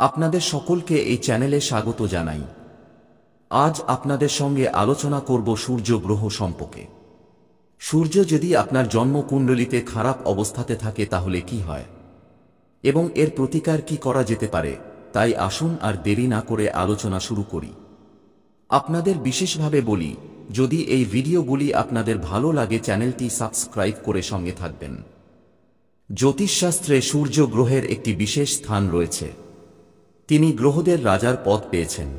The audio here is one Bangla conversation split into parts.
আপনাদের সকলকে এই চ্যানেলে স্বাগত জানাই। আজ আপনাদের সঙ্গে আলোচনা করব সূর্য গ্রহ সম্পর্কে। সূর্য যদি আপনার জন্মকুণ্ডলিতে খারাপ অবস্থাতে থাকে তাহলে কি হয় এবং এর প্রতিকার কি করা যেতে পারে, তাই আসুন আর দেরি না করে আলোচনা শুরু করি। আপনাদের বিশেষভাবে বলি, যদি এই ভিডিওগুলি আপনাদের ভালো লাগে চ্যানেলটি সাবস্ক্রাইব করে সঙ্গে থাকবেন। জ্যোতিষশাস্ত্রে সূর্য গ্রহের একটি বিশেষ স্থান রয়েছে। তিনি গ্রহদের রাজার পদ পেয়েছেন।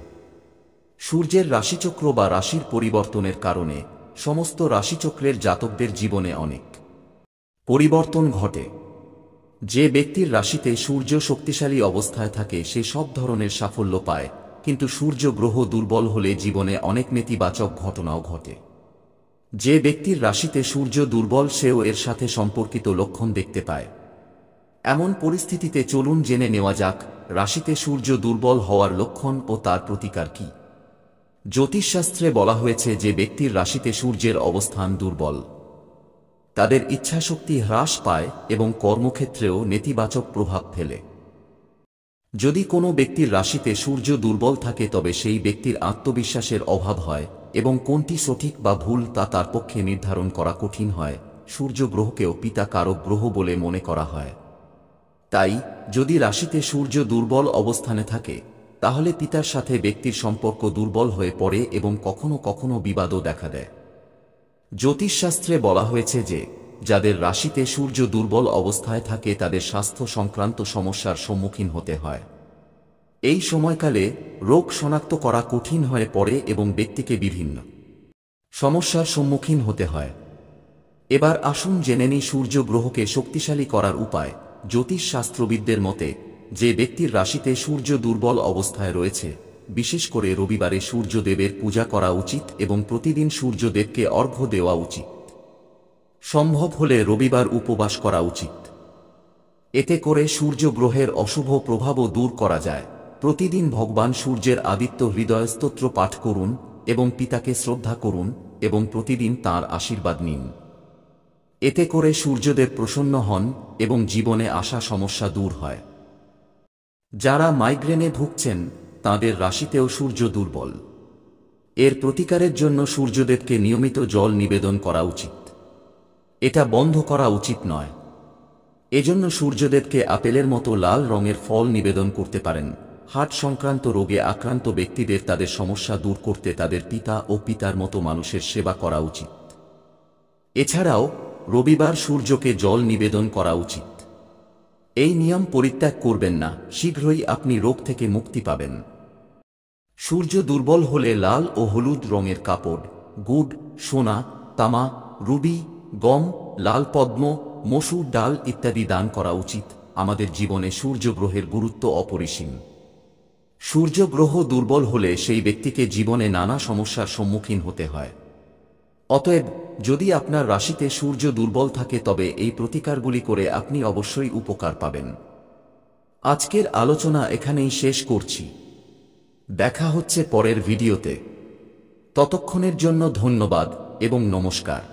সূর্যের রাশিচক্র বা রাশির পরিবর্তনের কারণে সমস্ত রাশিচক্রের জাতকদের জীবনে অনেক পরিবর্তন ঘটে। যে ব্যক্তির রাশিতে সূর্য শক্তিশালী অবস্থায় থাকে সে সব ধরনের সাফল্য পায়, কিন্তু সূর্য গ্রহ দুর্বল হলে জীবনে অনেক নেতিবাচক ঘটনাও ঘটে। যে ব্যক্তির রাশিতে সূর্য দুর্বল সেও এর সাথে সম্পর্কিত লক্ষণ দেখতে পায়। এমন পরিস্থিতিতে চলুন জেনে নেওয়া যাক রাশিতে সূর্য দুর্বল হওয়ার লক্ষণ ও তার প্রতিকার কি। জ্যোতিষশাস্ত্রে বলা হয়েছে যে ব্যক্তির রাশিতে সূর্যের অবস্থান দুর্বল তাদের ইচ্ছাশক্তি হ্রাস পায় এবং কর্মক্ষেত্রেও নেতিবাচক প্রভাব ফেলে। যদি কোনো ব্যক্তির রাশিতে সূর্য দুর্বল থাকে তবে সেই ব্যক্তির আত্মবিশ্বাসের অভাব হয় এবং কোনটি সঠিক বা ভুল তা তার পক্ষে নির্ধারণ করা কঠিন হয়। সূর্য গ্রহকেও পিতা কারক গ্রহ বলে মনে করা হয়। তাই যদি রাশিতে সূর্য দুর্বল অবস্থানে থাকে তাহলে পিতার সাথে ব্যক্তির সম্পর্ক দুর্বল হয়ে পড়ে এবং কখনো কখনো বিবাদও দেখা দেয়। জ্যোতিষশাস্ত্রে বলা হয়েছে যে যাদের রাশিতে সূর্য দুর্বল অবস্থায় থাকে তাদের স্বাস্থ্য সংক্রান্ত সমস্যার সম্মুখীন হতে হয়। এই সময়কালে রোগ শনাক্ত করা কঠিন হয়ে পড়ে এবং ব্যক্তিকে বিভিন্ন সমস্যার সম্মুখীন হতে হয়। এবার আসুন জেনে নিই সূর্য গ্রহকে শক্তিশালী করার উপায়। জ্যোতিষশাস্ত্রবিদদের মতে যে ব্যক্তির রাশিতে সূর্য দুর্বল অবস্থায় রয়েছে, বিশেষ করে রবিবারে সূর্যদেবের পূজা করা উচিত এবং প্রতিদিন সূর্যদেবকে অর্ঘ্য দেওয়া উচিত। সম্ভব হলে রবিবার উপবাস করা উচিত। এতে করে সূর্য গ্রহের অশুভ প্রভাবও দূর করা যায়। প্রতিদিন ভগবান সূর্যের আদিত্য হৃদয় স্তোত্র পাঠ করুন এবং পিতাকে শ্রদ্ধা করুন এবং প্রতিদিন তাঁর আশীর্বাদ নিন। এতে করে সূর্যদেব প্রসন্ন হন এবং জীবনে আসা সমস্যা দূর হয়। যারা মাইগ্রেনে ভুগছেন তাদের রাশিতেও সূর্য দুর্বল। এর প্রতিকারের জন্য সূর্যদেবকে নিয়মিত জল নিবেদন করা উচিত। এটা বন্ধ করা উচিত নয়। এজন্য সূর্যদেবকে আপেলের মতো লাল রঙের ফল নিবেদন করতে পারেন। হার্ট সংক্রান্ত রোগে আক্রান্ত ব্যক্তিদের তাদের সমস্যা দূর করতে তাদের পিতা ও পিতার মতো মানুষের সেবা করা উচিত। এছাড়াও রবিবার সূর্যকে জল নিবেদন করা উচিত। এই নিয়ম পরিত্যাগ করবেন না, শীঘ্রই আপনি রোগ থেকে মুক্তি পাবেন। সূর্য দুর্বল হলে লাল ও হলুদ রঙের কাপড়, গুড়, সোনা, তামা, রুবি, গম, লাল পদ্ম, মসুর ডাল ইত্যাদি দান করা উচিত। আমাদের জীবনে সূর্য গ্রহের গুরুত্ব অপরিসীম। সূর্য গ্রহ দুর্বল হলে সেই ব্যক্তিকে জীবনে নানা সমস্যার সম্মুখীন হতে হয়। অতএব যদি আপনার রাশিতে সূর্য দুর্বল থাকে তবে এই প্রতিকারগুলি করে আপনি অবশ্যই উপকার পাবেন। আজকের আলোচনা এখানেই শেষ করছি। দেখা হচ্ছে পরের ভিডিওতে। ততক্ষণের জন্য ধন্যবাদ এবং নমস্কার।